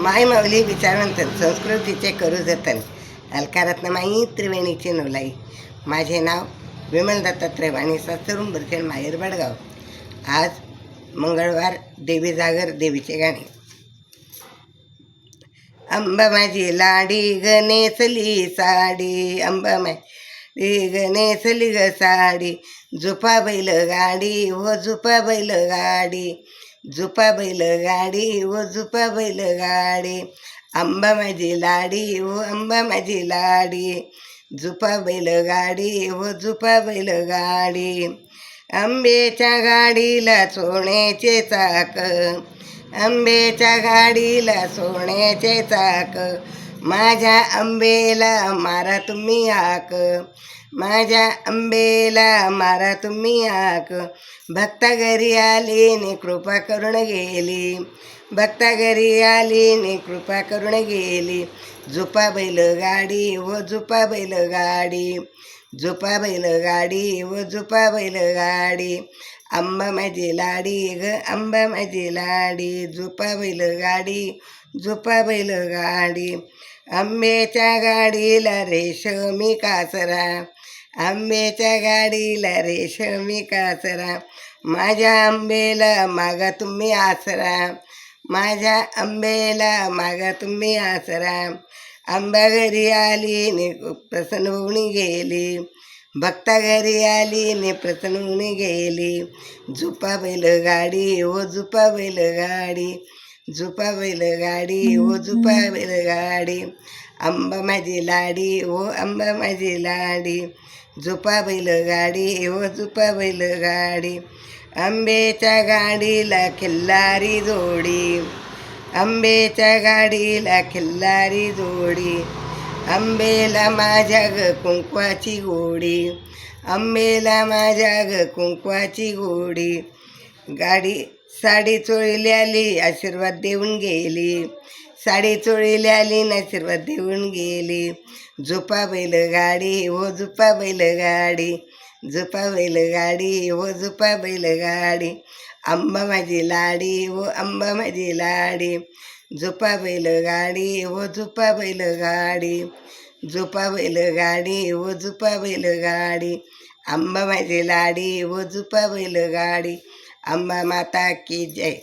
माय माऊली विचारवंतन संस्कृतीचे करू जतन अलकारत्न माई त्रिवेणीची नोलाई. माझे नाव विमल दत्तात्रय वाणी सासरून बुरखेड माहेर बडगाव. आज मंगळवार देवी जागर देवीचे गाणे. अंबा माझी लाडी गणेसली साडी, अंबा माझी गणेसली ग साडी, झुपा बैल गाडी व झुपा बैल गाडी, झुपा बैल गाडी व झुपा बैल गाडी, अंबा माझी लाडी व अंबा माझी लाडी, झुपा बैल गाडी व झुपा बैल गाडी. आंब्याच्या गाडीला सोन्याचे चाक, आंब्याच्या गाडीला सोन्याचे चाक, माझ्या आंबेला मारा तुम्ही हाक, माझ्या आंबेला मारा तुम्ही हाक. भक्ता घरी आली ने कृपा करून गेली, भक्ता घरी आली ने कृपा करून गेली, झुपा बैल गाडी व झुपा बैल गाडी, झुपा बैल गाडी व झुपा बैल गाडी, अंबा माझी लाडी ग अंबा माझी लाडी, झुपा बैल गाडी झुपा बैल गाडी. आंब्याच्या गाडीला रेशमी कासरा, आंब्याच्या गाडीला रेशमी कासरा, माझ्या आंबेला मागा तुम्ही आसरा, माझ्या आंबेला मागा तुम्ही आसरा. आंबा घरी आली ने प्रसन्न होऊन गेली, भक्ता घरी आली ने प्रसन्न होऊन गेली, झुपा बैल गाडी व झुपा बैल गाडी, झुपा बैल गाडी व झुपा बैल गाडी, अंबा माझी लाडी व अंबा माझी लाडी, झुपा बैल गाडी व झुपा बैल गाडी. आंब्याच्या गाडीला खिल्लारी जोडी, आंब्याच्या गाडीला खिल्लारी जोडी, आंबेला माझ्या ग कुंकवाची गोडी, आंबेला माझ्या ग कुंकवाची गोडी. गाडी साडी चोळील्याली आशीर्वाद देऊन गेली, साडी चोळील्याली आशीर्वाद देऊन गेली, झुपा बैल गाडी व झुपा बैल गाडी, झुपा बैल गाडी व झुपा बैल गाडी, अंबा माझी लाडी व अंबा माझी लाडी, झुपा बैल गाडी व झुपा बैल गाडी, झुपा बैल गाडी व झुपा बैल गाडी, अंबा माझी लाडी व झुपा बैल गाडी. अंबा माता की जय.